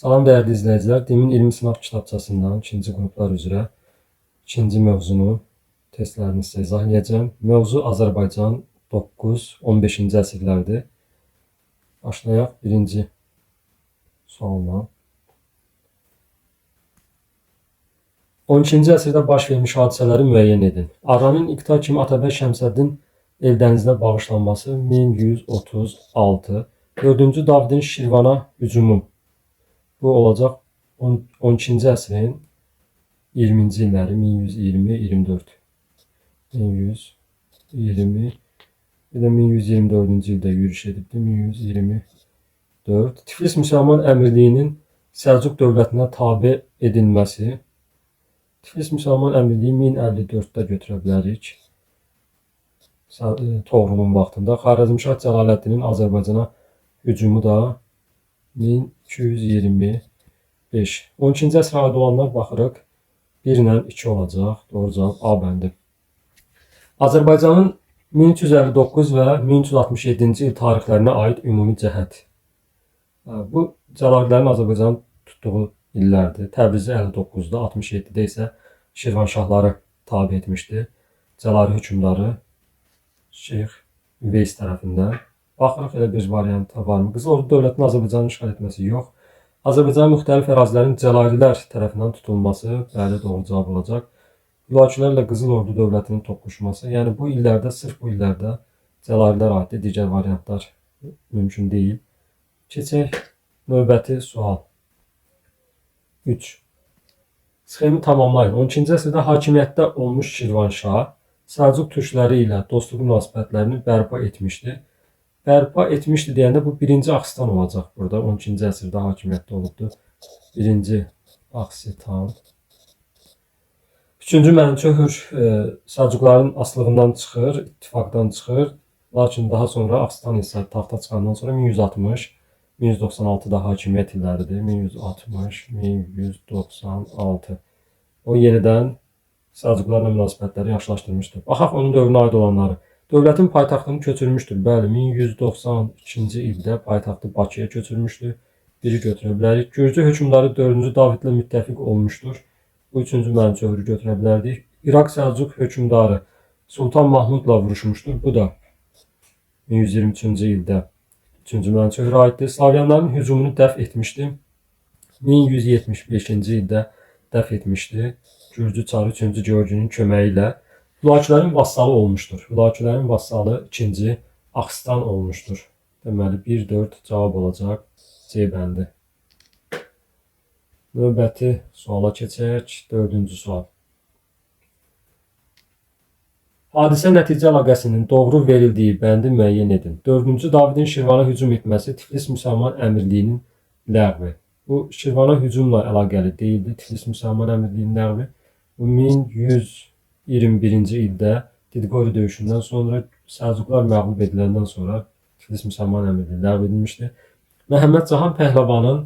Salam dəyərli izləyicilər, Dimin 20 sınav kitabçasından ikinci qruplar üzrə ikinci mövzunu testlərini sizə izah edəcəm. Mövzu Azərbaycan 9-15-ci əsrlərdir. Başlayaq birinci sualla. 12-ci əsrdə baş vermiş hadisələri müəyyən edin. Arranın iqta kimi Atabəy Şəmsəddin Eldənizə bağışlanması 1136. 4-cü Davidin Şirvana hücumu. Bu olacaq 12-ci əsrin 20-ci illəri 1120-24. 1120 bir də 1124-cü ildə yürüş edibdi. 1124. Tiflis Müsəlman Əmirliyinin Səlcuq dövlətinə tabe edilməsi. Tiflis Müsəlman Əmirliyi 1054-də götürə bilərik. Toğrulun vaxtında. Xarəzmşah Cəlaləddinin Azərbaycana hücumu da 1225. 12-ci əsrə aid olanlar baxırıq. 1 ilə 2 olacaq. Doğru cavab A bəndi. Azərbaycanın 1359 və 1367-ci il tarixlərinə aid ümumi cəhət. Bu Cəlalilərin Azərbaycanı tutduğu illərdir. Təbrizi 59-da, 67-də isə Şirvanşahları tabe etmişdi. Cəlali hökmdarı Şeyx Üveys tərəfindən. Baxırıq, elə bir variantda varmı? Qızıl Ordu dövlətinin Azərbaycanın işğal etməsi yox. Azərbaycanın müxtəlif ərazilərin Cəlalilər tərəfindən tutulması, bəli, doğru cavab olacaq. Hülakülərlə Qızıl Ordu dövlətinin toqquşması, yəni bu illərdə, sırf bu illərdə Cəlalilər aiddir, digər variantlar mümkün deyil. Keçək növbəti sual. 3. Sxemi tamamlayın. 12-ci əsrdə hakimiyyətdə olmuş Şirvanşah Səlcuq türkləri ilə dostluq münasibətlərini bərpa etmişdi. Bərpa etmişdi deyəndə bu birinci Axistan olacaq burada. 12-ci əsrdə hakimiyyətdə olubdu. Birinci Axistan. Üçüncü Mənüçöhr Səlcuqların asılığından çıxır, ittifaqdan çıxır. Lakin daha sonra Axistan isə taxta çıxandan sonra 1160, 1196-da hakimiyyət illəridir. 1160, 1196. O yenidən Səlcuqlarla münasibətləri yaxşılaşdırmışdır. Baxaq onun dövrünə aid olanları. Dövlətin paytaxtını köçürmüşdür. Bəli, 1192-ci ildə paytaxtı Bakıya köçürmüşdür. Biri götürə bilərik. Gürcü hökmdarı 4-cü Davidlə müttəfiq olmuşdur. Bu 3-cü Mənüçöhrü götürə bilərdik. İraq Səlcuq hökmdarı Sultan Mahmudla vuruşmuşdur. Bu da 1123-cü ildə 3-cü Mənüçöhrə aiddir. Slavyanların hücumunu dəf etmişdi. 1175-ci ildə dəf etmişdi. Gürcü çarı 3-cü Georginin köməyi ilə Hülakülərin vassalı olmuşdur. Hülakülərin vassalı 2-ci Axistan olmuşdur. Deməli 1-4 cavab olacaq C bəndi. Növbəti suala keçək. 4-cü sual. Hadisə nəticə əlaqəsinin doğru verildiyi bəndi müəyyən edin. 4-cü Davidin Şirvana hücum etməsi Tiflis Müsəlman Əmirliyinin ləğvi. Bu Şirvana hücumla əlaqəli deyildi. Tiflis Müsəlman Əmirliyinin ləğvi. Bu 1121-ci ildə Didqori döyüşündən sonra Səlcuqlar məğlub ediləndən sonra Tiflis Müsəlman Əmirliyi ləğv edilmişdi. Məhəmməd Cahan Pəhləvanın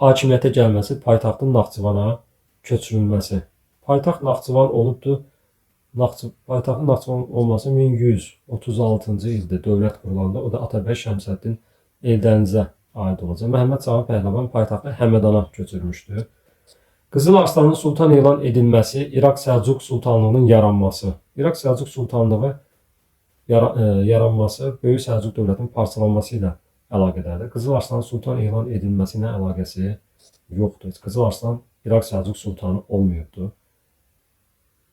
hakimiyyətə gəlməsi, paytaxtın Naxçıvana köçürülməsi. Paytaxt Naxçıvan olubdu. Paytaxtın Naxçıvan olması 1136-cı ildə dövlət qurulanda, o da Atabəy Şəmsəddin Eldənizə aid olacaq. Məhəmməd Cahan Pəhləvan paytaxtı Həmədana köçürmüşdü. Qızıl Arslanın sultan elan edilməsi, İraq Səlcuq sultanlığının yaranması. İraq Səlcuq sultanlığı yaranması Böyük Səlcuq dövlətinin parçalanması ilə əlaqədədir. Qızıl Arslanın sultan elan edilməsi ilə əlaqəsi yoxdur. Qızıl Arslan İraq Səlcuq sultanı olmayıbdı.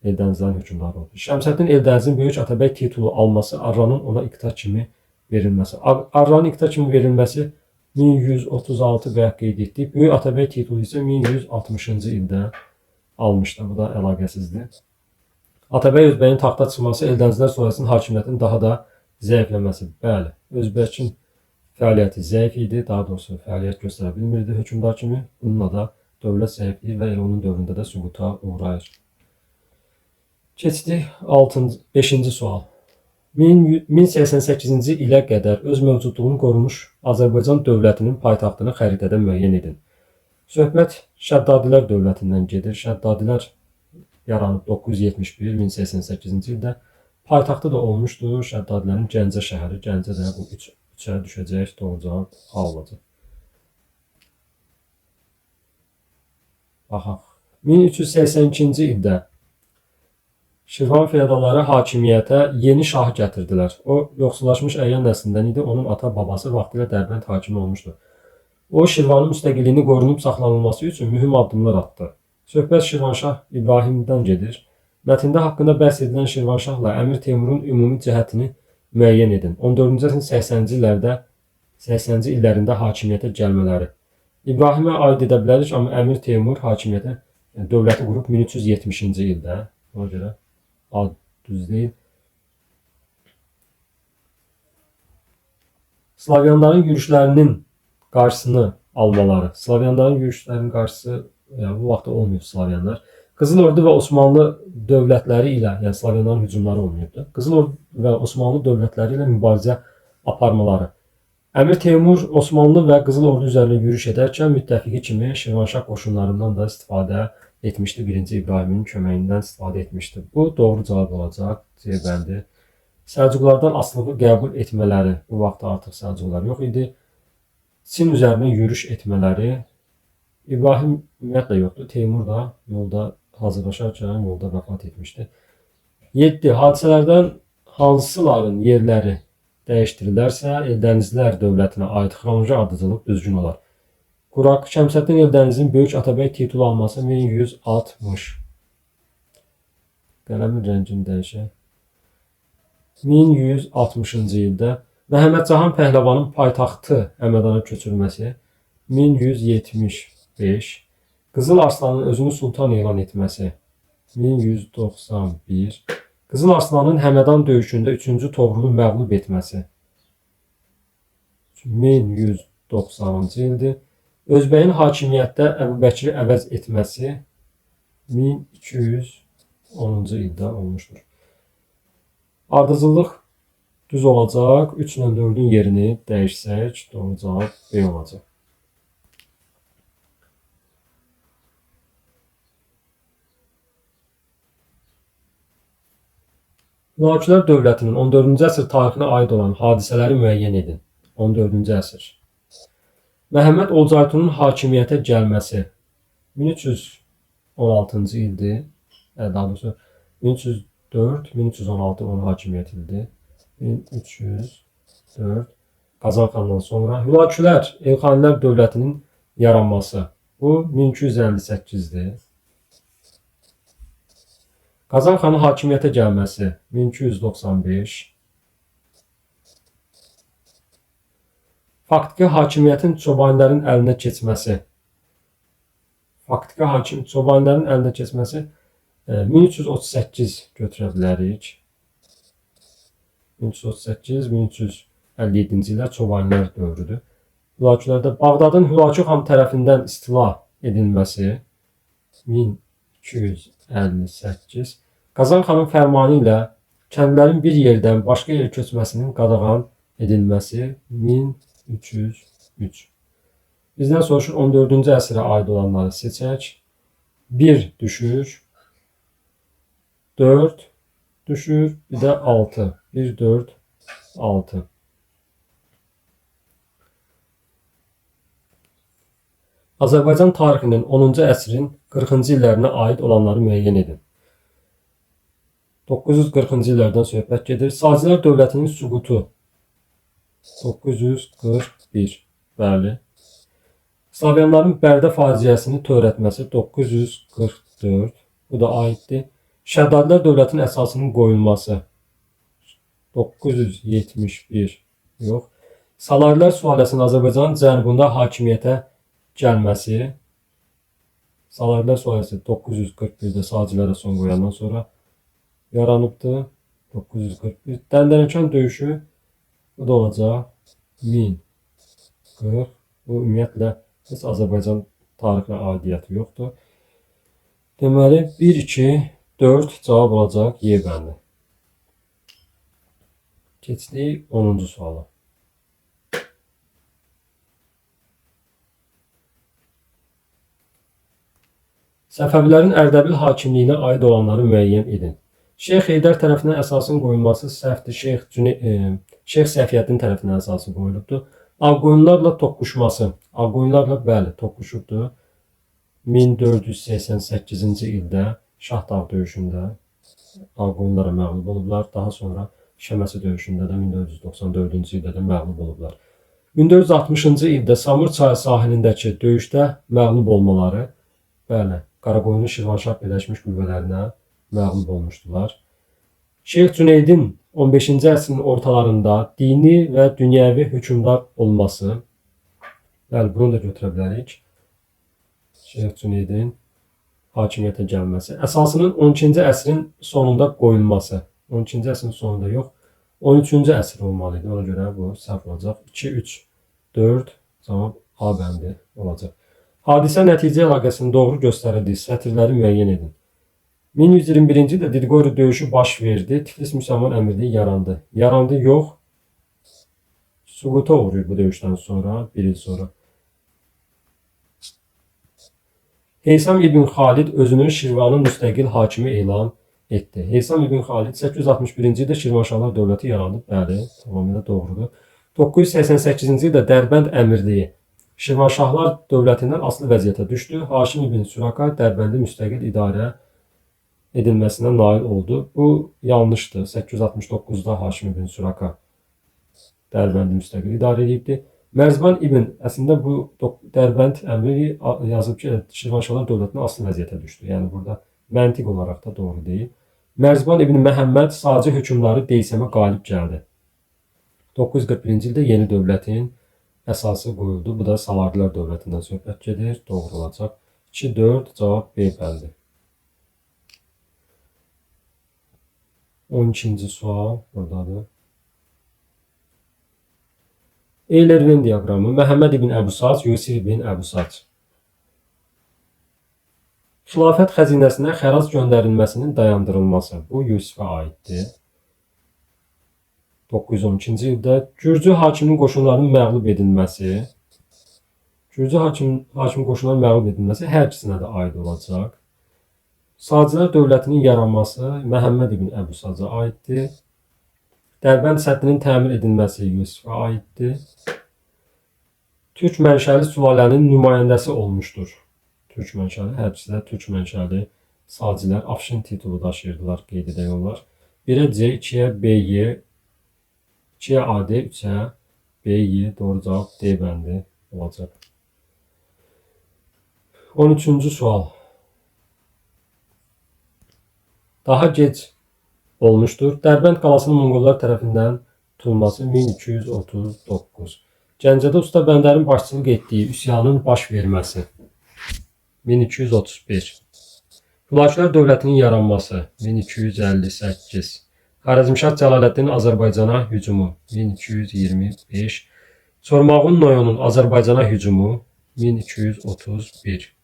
Eldənizlərin hökmdarı oldu. Şəmsəddin Eldənizin Böyük Atabəy titulu alması, Arranın ona iqta kimi verilməsi. Arranın iqta kimi verilməsi 1136 və qeyd etdik. Böyük Atabəy titulu isə 1160-cı ildə almışdı. Bu da əlaqəsizdir. Atabəy Özbəyin taxta çıxması Eldənizlər sonrasının hakimiyyətinin daha da zəifləməsi. Bəli, Özbəkin fəaliyyəti zəif idi. Daha doğrusu fəaliyyət göstərə bilmirdi hökmdar kimi. Bununla da dövlət zəifləyir və elə onun dövründə də süquta uğrayır. Keçdik 5-ci sual. 1088-ci ilə qədər öz mövcudluğunu qorumuş Azərbaycan dövlətinin paytaxtını xəritədə müəyyən edin. Söhbət Şəddadilər dövlətindən gedir. Şəddadilər yaranıb 971-1088-ci ildə. Paytaxtı da olmuşdur Şəddadilərin Gəncə şəhəri. Gəncə də bu 3-ə düşəcək. Doğru cavab A olacaq. Baxaq. 1382-ci ildə Şirvan feodalları hakimiyyətə yeni şah gətirdilər. O, yoxsullaşmış əyan nəslindən idi. Onun ata-babası vaxtilə Dərbənd hakimi olmuşdu. O, Şirvanın müstəqilliyini qorunub saxlanılması üçün mühüm addımlar atdı. Söhbət Şirvanşah İbrahimdən gedir. Mətndə haqqında bəhs edilən Şirvanşahla Əmir Teymurun ümumi cəhətini müəyyən edin. 14-cü əsrin 80-ci illərində hakimiyyətə gəlmələri. İbrahimə aid edə bilərik, amma Əmir Teymur hakimiyyətə dövləti qurub 1370-ci ildə. Ona görə ad düz deyil. Slavyanların yürüşlərinin qarşısını almaları. Slavyanların yürüşlərinin qarşısı bu vaxtda olmuyor Slavyanlar. Qızıl Ordu və Osmanlı dövlətləri ilə, yəni Slavyanların hücumları olmuyordu. Qızıl Ordu və Osmanlı dövlətləri ilə mübarizə aparmaları. Əmir Teymur Osmanlı və Qızıl Ordu üzərində yürüş edərkən müttəfiqi kimi Şirvanşah qoşunlarından da istifadə etmişdi. 1-ci İbrahimin köməyindən istifadə etmişdi. Bu doğru cavab olacaq. C bəndi. Səlcuqlardan asılığı qəbul etmələri. Bu vaxtda artıq Səlcuqlar yox idi. Çin üzərinə yürüş etmələri. İbrahim ümumiyyətlə yoxdur. Teymur da yolda hazırlaşarkən yolda vəfat etmişdi. 7. Hadisələrdən hansıların yerləri dəyişdirilərsə, Eldənizlər dövlətinə aid xronoloji ardıcıllıq düzgün olar. Quraq Şəmsəddin Eldənizin böyük Atabəy titulu alması 1160. Qələmin rəngini dəyişək. 1160-cı ildə Məhəmməd Cahan Pəhləvanın paytaxtı Həmədana köçürülməsi 1175. Qızıl Arslanın özünü sultan elan etməsi 1191. Qızıl Arslanın Həmədan döyüşündə 3-cü Toğrulu məğlub etməsi 1190-cı ildir. Özbəyin hakimiyyətdə Əbubəkri əvəz etməsi 1210-cu ildə olmuşdur. Ardıcıllıq düz olacaq. 3 ilə 4-ün yerini dəyişsək, doğru cavab B olacaq. Hülakülər dövlətinin 14-cü əsr tarixinə aid olan hadisələri müəyyən edin. 14-cü əsr. Məhəmməd Olcaytunun hakimiyyətə gəlməsi 1316-cı ildir. Daha doğrusu 1304-1316 onun hakimiyyət ildir. 1304 Qazan xandan sonra Hülakülər Elxanilər dövlətinin yaranması. Bu 1258-dir. Qazan xanın hakimiyyətə gəlməsi 1295. Faktiki hakimiyyətin Çobanlərin əlinə keçməsi. Faktiki Çobanlərin əlinə keçməsi 1338 götürə bilərik. 1338-1357-ci illər Çobanlar dövrüdür. Hülakülərdə Bağdadın Hülakü xan tərəfindən istila edilməsi 1258. Qazan xanın fərmanı ilə kəndlərin bir yerdən başqa yerə köçməsinin qadağan edilməsi 1303. Bizdən soruşur 14-cü əsrə aid olanları seçək. 1 düşür, 4 düşür, bir də 6. 1, 4, 6. Azərbaycan tarixinin 10-cu əsrin 40-cı illərinə aid olanları müəyyən edin. 940-cı illərdən söhbət gedir. Sacilər dövlətinin süqutu 941. Bəli. Slavyanların Bərdə faciəsini törətməsi 944. Bu da aiddir. Şəddadilər dövlətinin əsasının qoyulması 971. Yox. Salarilər sülaləsinin Azərbaycanın cənubunda hakimiyyətə gəlməsi. Salarilər sülaləsi 941-də Sacılərə son qoyandan sonra yaranıbdır. 941. Dəndənəkən döyüşü bu da olacaq 1040. Bu ümumiyyətlə heç Azərbaycan tarixinə aidiyyəti yoxdur. Deməli 1, 2, 4 cavab olacaq Y bəndi. Keçdik 10-cu suala. Səfəvilərin Ərdəbil hakimliyinə aid olanları müəyyən edin. Şeyx Heydər tərəfindən əsasın qoyulması səhvdir. Şeyx Səfiyyəddin tərəfindən əsası qoyulubdur. Ağqoyunlarla toqquşması. Ağqoyunlarla bəli toqquşubdur. 1488-ci ildə Şahdağ döyüşündə Ağqoyunlara məğlub olublar. Daha sonra Şəməsi döyüşündə də 1494-cü ildə də məğlub olublar. 1460-cı ildə Samur çayı sahilindəki döyüşdə məğlub olmaları, bəli, Qaraqoyunlu Şirvanşah Birləşmiş Qüvvələrinə məğlub olmuşdular. Şeyx Cüneydin 15-ci əsrin ortalarında dini və dünyəvi hökmdar olması, bəli, bunu da götürə bilərik. Şeyx Cüneydin hakimiyyətə gəlməsi, əsasının 12-ci əsrin sonunda qoyulması, 12-ci əsrin sonunda yox, 13-cü əsr olmalı idi. Ona görə bu səhv olacaq. 2, 3, 4 cavab A bəndi olacaq. Hadisə nəticə əlaqəsinin doğru göstərildiyi sətirləri müəyyən edin. 1121-ci ildə Didqori döyüşü baş verdi. Tiflis Müsəlman Əmirliyi yarandı. Yarandı yox. Süquta uğrayır bu döyüşdən sonra, bir il sonra. Heysam ibn Xalid özünü Şirvanın müstəqil hakimi elan etdi. Heysam ibn Xalid 861-ci ildə Şirvanşahlar dövləti yarandı. Bəli, tamamilə doğrudur. 988-ci ildə Dərbənd Əmirliyi Şirvanşahlar dövlətindən asılı vəziyyətə düşdü. Haşim ibn Süraka Dərbəndi müstəqil idarə edilməsinə nail oldu. Bu yanlışdır. 869-da Haşim ibn Süraka Dərbəndi müstəqil idarə edibdi. Mərzban ibn əslində bu Dərbənd əmri yazıb ki, Şirvanşahlar dövlətinə asılı vəziyyətə düşdü. Yəni burada məntiq olaraq da doğru deyil. Mərzban ibn Məhəmməd Sacı hökmdarı Deysemə qalib gəldi. 941-ci ildə yeni dövlətin əsası qoyuldu. Bu da Salardilər dövlətindən söhbət gedir. Doğru olacaq. 2, 4 cavab B bəndi. 12-ci sual buradadır. Eyler-Venn diaqramı Məhəmməd ibn Əbusac, Yusif ibn Əbusac. Xilafət xəzinəsinə xərac göndərilməsinin dayandırılması. Bu Yusifə aiddir. 912-ci ildə Gürcü hakiminin qoşunlarının məğlub edilməsi. Gürcü hakimin qoşunlarının məğlub edilməsi hər ikisinə də aid olacaq. Sacilər dövlətinin yaranması Məhəmməd ibn Əbusaca aiddir. Dərbənd səddinin təmir edilməsi Yusifə aiddir. Türk mənşəli sülalənin nümayəndəsi olmuşdur. Türk mənşəli, hər ikisi də Türk mənşəli sacilər Afşin titulu daşıyırdılar, qeyd edək onlar. 1-ə C, 2-yə B-Y, 2-yə AD, 3-ə B-Y, doğru cavab D bəndi olacaq. 13-cü sual. Daha gec olmuşdur. Dərbənd qalasının Monqollar tərəfindən tutulması 1239. Gəncədə Usta Bəndərin başçılıq etdiyi üsyanın baş verməsi 1231. Hülakülər dövlətinin yaranması 1258. Xarəzmşah Cəlaləddin Azərbaycana hücumu 1225. Çormağun Noyonun Azərbaycana hücumu 1231.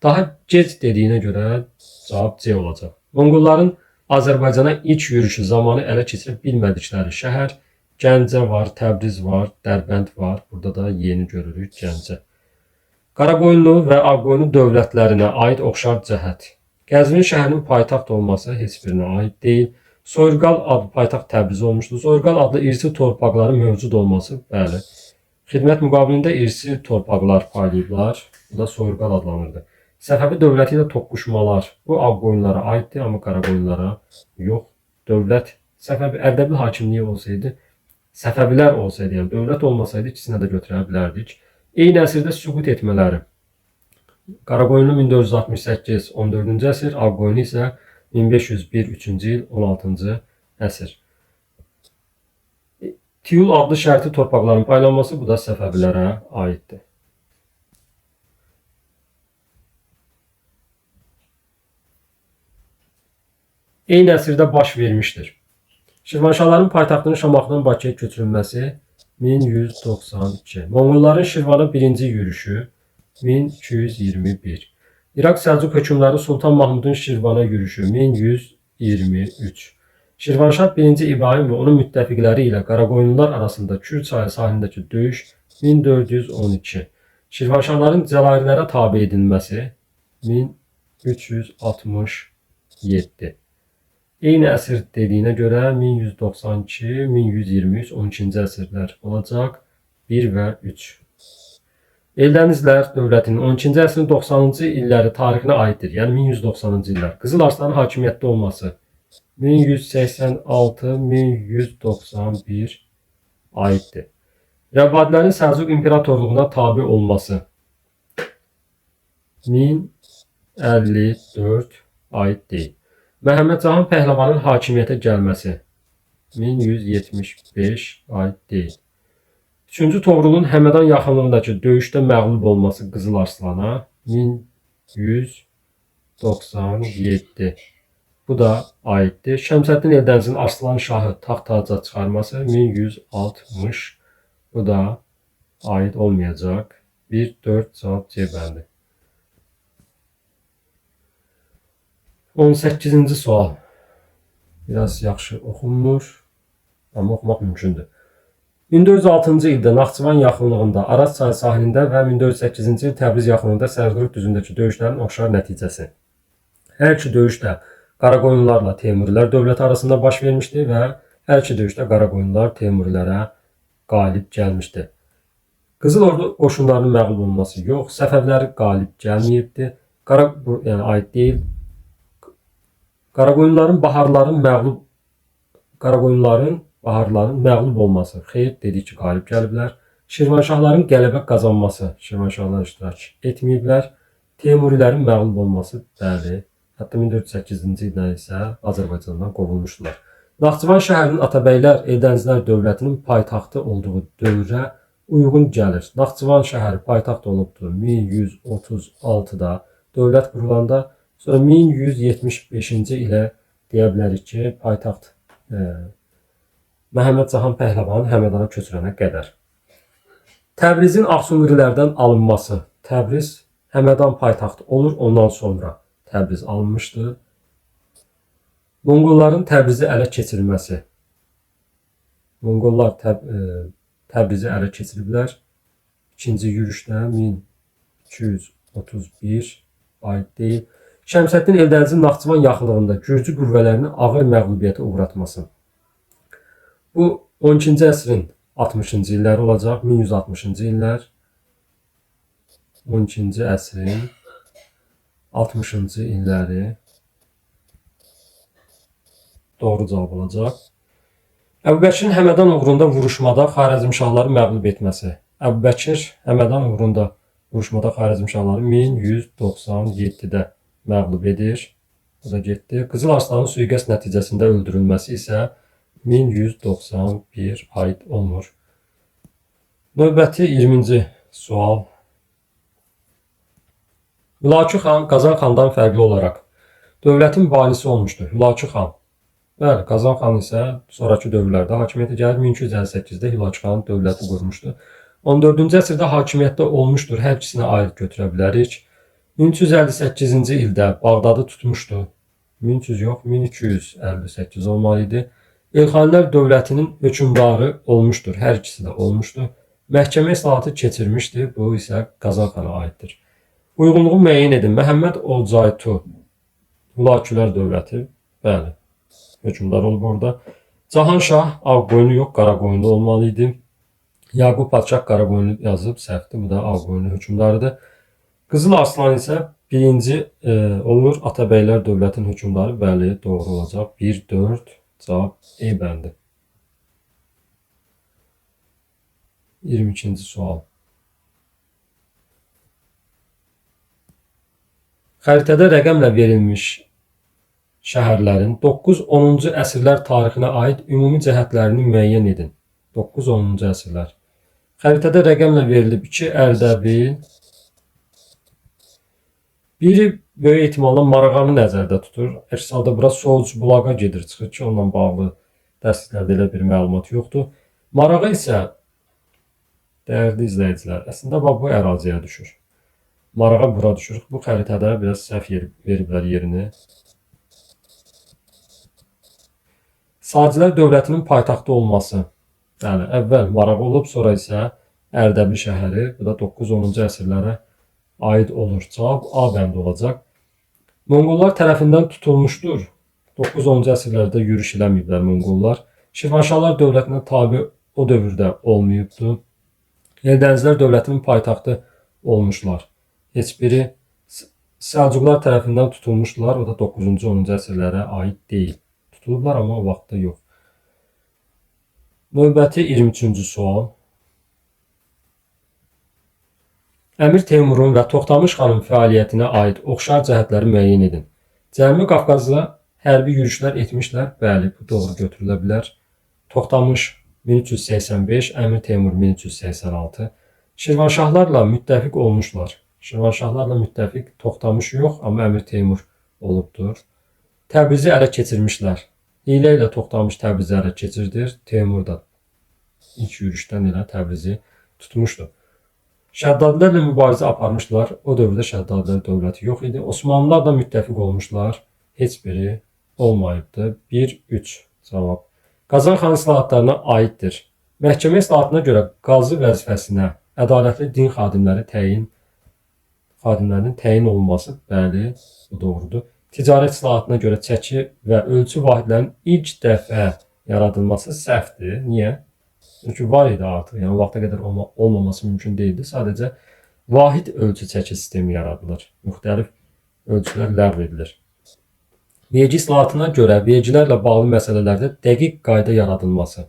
Daha gec dediyinə görə cavab C olacaq. Monqolların Azərbaycana ilk yürüşü zamanı ələ keçirə bilmədikləri şəhər Gəncə var, Təbriz var, Dərbənd var. Burada da yeni görürük Gəncə. Qaraqoyunlu və Ağqoyunlu dövlətlərinə aid oxşar cəhət. Qəzvin şəhərinin paytaxt olması heç birinə aid deyil. Soyurqal adlı paytaxt Təbriz olmuşdur. Soyurqal adlı irsi torpaqların mövcud olması, bəli. Xidmət müqabilində irsi torpaqlar paylayıblar. Bu da Soyurqal adlanırdı. Səfəvi dövləti ilə toqquşmalar. Bu Ağqoyunlara aiddir, amma Qaraqoyunlara yox. Dövlət, Səfəvi Ərdəbil hakimliyi olsaydı, Səfəvilər olsaydı, yəni dövlət olmasaydı ikisinə də götürə bilərdik. Eyni əsrdə süqut etmələri. Qaraqoyunlu 1468, 14-cü əsr, Ağqoyunlu isə 1501, 3-cü il, 16-cı əsr. Tiyul adlı şərti torpaqların paylanması, bu da Səfəvilərə aiddir. Eyni əsrdə baş vermişdir. Şirvanşahların paytaxtının Şamaxıdan Bakıya köçürülməsi 1192. Monqolların Şirvana birinci yürüşü 1221. İraq Səlcuq hökmdarı Sultan Mahmudun Şirvana yürüşü 1123. Şirvanşah 1-ci İbrahim və onun müttəfiqləri ilə Qaraqoyunlular arasında Kür çayı sahilindəki döyüş 1412. Şirvanşahların Cəlalirlərə tabe edilməsi 1367. Eyni əsr dediyinə görə 1192, 1123, 12-ci əsrlər olacaq. 1 və 3. Eldənizlər dövlətinin 12-ci əsrin 90-cı illəri tarixinə aiddir. Yəni 1190-cı illər. Qızıl Arslanın hakimiyyətdə olması 1186-1191 aiddir. Rəvvadilərin Səlcuq imperatorluğuna tabe olması 1054 aid deyil. Məhəmməd Cahan Pəhləvanın hakimiyyətə gəlməsi 1175 aid deyil. 3-cü Toğrulun Həmədan yaxınlığındakı döyüşdə məğlub olması Qızıl Arslana 1197. Bu da aiddir. Şəmsəddin Eldənizin Arslan Şahı taxt-taca çıxarması 1160. Bu da aid olmayacaq. 1-4 cavab C bəndi. 18-ci sual. Biraz yaxşı oxunmur, amma oxumaq mümkündür. 1406-cı ildə Naxçıvan yaxınlığında Araz çayı sahilində və 1408-ci il Təbriz yaxınlığında Sərqırıq düzündəki döyüşlərin oxşar nəticəsi. Hər iki döyüşdə Qaraqoyunlularla Teymurilər dövləti arasında baş vermişdi və hər iki döyüşdə Qaraqoyunlular Teymurilərə qalib gəlmişdi. Qızıl Ordu qoşunlarının məğlub olması yox, Səfəvləri qalib gəlməyibdi. Yəni aid deyil. Qaraqoyunluların Baharların məğlub olması. Xeyr, dedik ki, qalib gəliblər. Şirvanşahların qələbə qazanması. Şirvanşahlar iştirak etməyiblər. Teymurilərin məğlub olması. Bəli. Hətta 1408-ci ildən isə Azərbaycandan qovulmuşdular. Naxçıvan şəhərinin Atabəylər Eldənizlər dövlətinin paytaxtı olduğu dövrə uyğun gəlir. Naxçıvan şəhəri paytaxt olubdur 1136-da dövlət qurulanda. Sonra 1175-ci ilə deyə bilərik ki, paytaxt Məhəmməd Cahan Pəhləvanın Həmədana köçürənə qədər. Təbrizin Ağsunqurilərdən alınması. Təbriz Həmədan paytaxtı olur, ondan sonra Təbriz alınmışdı. Monqolların Təbrizi ələ keçirilməsi. Monqollar Təbrizi ələ keçiriblər. İkinci yürüşdə 1231 aid deyil. Şəmsəddin Eldənizin Naxçıvan yaxınlığında Gürcü qüvvələrini ağır məğlubiyyətə uğratması. Bu 12-ci əsrin 60-cı illəri olacaq, 1160-cı illər. 12-ci əsrin 60-cı illəri doğru cavab olacaq. Əbubəkirin Həmədan uğrunda vuruşmada Xarəzmşahları məğlub etməsi. Əbubəkir Həmədan uğrunda vuruşmada Xarəzmşahları 1197-də məğlub edir. Bu da getdi. Qızıl Arslanın sui-qəsd nəticəsində öldürülməsi isə 1191 aid olmur. Növbəti 20-ci sual. Hülakü xan Qazan xandan fərqli olaraq dövlətin banisi olmuşdur. Hülakü xan. Bəli, Qazan xan isə sonraki dövrlərdə hakimiyyətə gəlib 1258-də Hülakü xan dövləti qurmuşdur. 14-cü əsrdə hakimiyyətdə olmuşdur. Hər ikisinə aid götürə bilərik. 1358-ci ildə Bağdadı tutmuşdu. 1300 yox, 1258 olmalı idi. Elxanilər dövlətinin hökmdarı olmuşdur. Hər ikisi də olmuşdur. Məhkəmə islahatı keçirmişdi. Bu isə Qazan xana aiddir. Uyğunluğu müəyyən edin. Məhəmməd Olcaytu Hülakülər dövləti. Bəli. Hökmdar olub orada. Cahanşah Ağqoyunlu yox, Qaraqoyunlu olmalı idi. Yaqub Padşah Qaraqoyunlu yazıb, səhvdir. Bu da Ağqoyunlu hökmdarıdır. Qızıl Arslan isə birinci olur. Atabəylər dövlətin hökmdarı. Bəli, doğru olacaq. 1-4 cavab E bəndi. 22-ci sual. Xəritədə rəqəmlə verilmiş şəhərlərin 9-10-cu əsrlər tarixinə aid ümumi cəhətlərini müəyyən edin. 9-10-cu əsrlər. Xəritədə rəqəmlə verilib 2 Ərdəbil. Biri böyük ehtimalla Marağanı nəzərdə tutur. Əks halda bura Soğuc Bulaqa gedir, çıxır ki, onunla bağlı dərsliklərdə elə bir məlumat yoxdur. Marağa isə, dəyərli izləyicilər, əslində bu əraziyə düşür. Marağa bura düşür. Bu xəritədə biraz səhv veriblər yerini. Sacilər dövlətinin paytaxtı olması. Yəni, əvvəl Marağa olub, sonra isə Ərdəbil şəhəri. Bu da 9-10-cu əsrlərə aid olur. Cavab A bəndi olacaq. Monqollar tərəfindən tutulmuşdur. 9-10-cu əsrlərdə yürüş eləməyiblər Monqollar. Şirvanşahlar dövlətinə tabi o dövrdə olmayıbdır. Eldənizlər dövlətinin paytaxtı olmuşlar. Heç biri Səlcuqlar tərəfindən tutulmuşlar. O da 9-cu 10-cu əsrlərə aid deyil. Tutulublar, amma o vaxtda yox. Növbəti 23-cü sual. Əmir Teymurun və Toxtamış xanın fəaliyyətinə aid oxşar cəhətləri müəyyən edin. Cənubi Qafqazda hərbi yürüşlər etmişlər. Bəli, bu doğru götürülə bilər. Toxtamış 1385, Əmir Teymur 1386. Şirvanşahlarla müttəfiq olmuşlar. Şirvanşahlarla müttəfiq Toxtamış yox, amma Əmir Teymur olubdur. Təbrizi ələ keçirmişlər. Hiylə ilə Toxtamış Təbrizi ələ keçirdir. Teymur da ilk yürüşdən elə Təbrizi tutmuşdur. Şəddadilərlə mübarizə aparmışlar. O dövrdə Şəddadilər dövləti yox idi. Osmanlılarla müttəfiq olmuşlar. Heç biri olmayıbdır. 1-3 cavab. Qazan xan islahatlarına aiddir. Məhkəmə islahatına görə qazı vəzifəsinə ədalətli din xadimlərinin təyin olunması, bəli, bu doğrudur. Ticarət islahatına görə çəki və ölçü vahidlərinin ilk dəfə yaradılması səhvdir. Niyə? Çünki var idi artıq, yəni vaxta qədər olmaması mümkün deyildi. Sadəcə vahid ölçü çəki sistemi yaradılır. Müxtəlif ölçülər ləğv edilir. Vergi islahatına görə vergilərlə bağlı məsələlərdə dəqiq qayda yaradılması.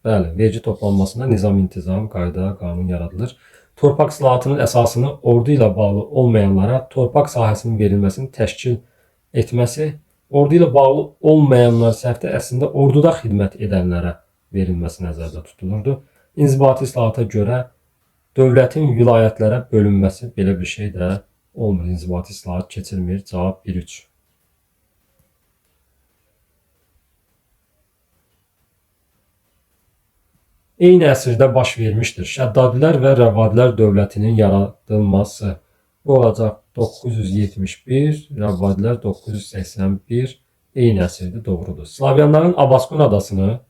Bəli, vergi toplanmasında nizam-intizam, qayda, qanun yaradılır. Torpaq islahatının əsasını ordu ilə bağlı olmayanlara torpaq sahəsinin verilməsini təşkil etməsi, ordu ilə bağlı olmayanlar səhvdə əslində orduda xidmət edənlərə verilməsi nəzərdə tutulurdu. İnzibati islahata görə dövlətin vilayətlərə bölünməsi, belə bir şey də olmur. İnzibati islahat keçirmir. Cavab 1-3. Eyni əsrdə baş vermişdir. Şəddadilər və Rəvvadilər dövlətinin yaradılması. Bu olacaq 971, Rəvvadilər 981. Eyni əsrdə doğrudur. Slavyanların Abaskun adasını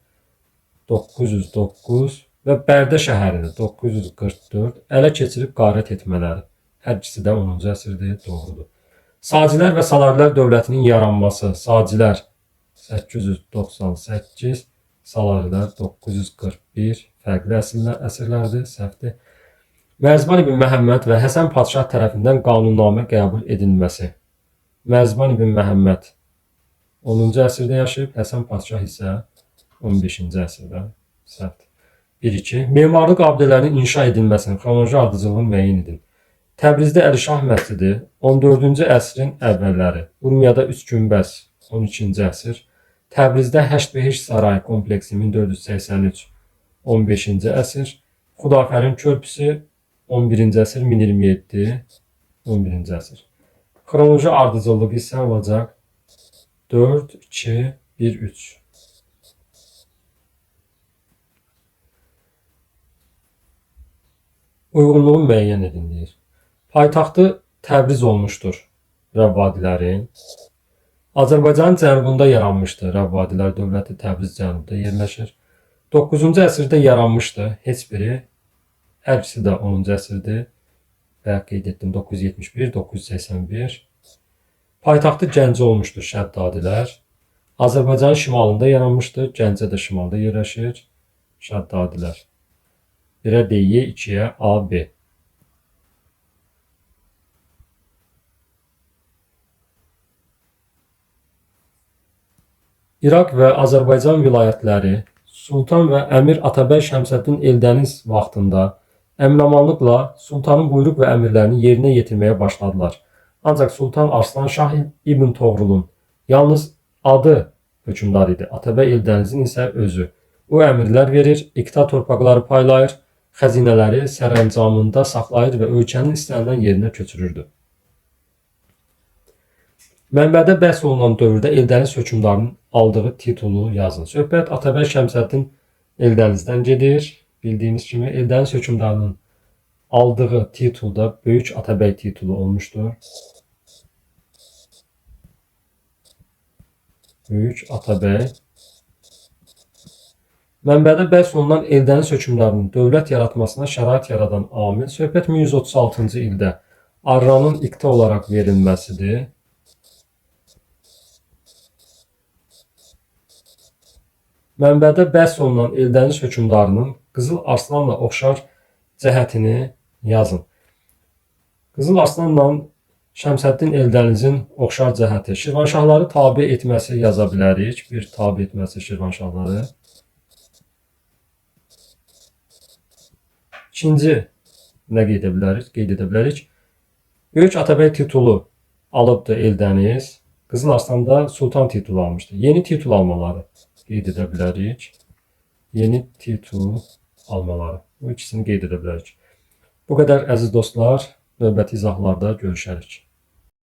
909 və Bərdə şəhərini 944 ələ keçirib qarət etmələri. Hər ikisi də 10-cu əsrdə doğrudur. Sacilər və Salarilər dövlətinin yaranması. Sacilər 898, Salarilər 941. Fərqli əsrlərdir, səhvdir. Mərzban ibn Məhəmməd və Həsən Padşah tərəfindən qanunnamə qəbul edilməsi. Mərzban ibn Məhəmməd 10-cu əsrdə yaşayıb, Həsən Padşah isə 15-ci əsrdə. Səhvdir. 1-2. Memarlıq abidələrinin inşa edilməsinin xronoloji ardıcıllığını müəyyən edin. Təbrizdə Əlişah məscidi 14-cü əsrin əvvəlləri. Urmiyada 3 günbəz 12-ci əsr. Təbrizdə Həştbehiş Sarayı kompleksi 1483 15-ci əsr. Xudafərin körpüsü 11-ci əsr 1027 11-ci əsr. Xronoloji ardıcıllığı isə olacaq 4, 2, 1, 3. Uyğunluğu müəyyən edin deyir. Paytaxtı Təbriz olmuşdur Rəvvadilərin. Azərbaycanın cənubunda yaranmışdır. Rəvvadilər dövləti Təbriz cənubda yerləşir. 9-cu əsrdə yaranmışdı. Heç biri, hər ikisi də 10-cu əsrdir. Və qeyd etdim 971, 981. Paytaxtı Gəncə olmuşdur Şəddadilər. Azərbaycanın şimalında yaranmışdır. Gəncə də şimalda yerləşir. Şəddadilər. 1-ə D, 2-yə A, B. İraq və Azərbaycan vilayətləri Sultan və Əmir Atabəy Şəmsəddin Eldəniz vaxtında əminamanlıqla sultanın buyruq və əmrlərini yerinə yetirməyə başladılar. Ancaq Sultan Arslan Şah İbn Toğrulun yalnız adı hökmdar idi. Atabəy Eldənizin isə özü. O əmrlər verir, iqta torpaqları paylayır, xəzinələri sərəncamında saxlayır və ölkənin istənilən yerinə köçürürdü. Mənbədə bəhs olunan dövrdə Eldəniz hökmdarının aldığı titulu yazın. Söhbət Atabəy Şəmsəddin Eldənizdən gedir. Bildiyimiz kimi Eldəniz hökmdarının aldığı titulda Böyük Atabəy titulu olmuşdur. Böyük Atabəy. Mənbədə bəhs olunan Eldəniz hökmdarının dövlət yaratmasına şərait yaradan amil söhbət 1136-cı ildə Arranın iqta olaraq verilməsidir. Mənbədə bəhs olunan Eldəniz hökmdarının Qızıl Arslanla oxşar cəhətini yazın. Qızıl Arslanla Şəmsəddin Eldənizin oxşar cəhəti. Şirvanşahları tabe etməsi yaza bilərik. Bir tabe etməsi Şirvanşahları. İkinci nə qeyd edə bilərik? Qeyd edə bilərik. Böyük Atabəy titulu alıbdı Eldəniz. Qızıl Arslan da Sultan titulu almışdı. Yeni titul almaları qeyd edə bilərik. Yeni titul almaları. Bu ikisini qeyd edə bilərik. Bu qədər əziz dostlar. Növbəti izahlarda görüşərik.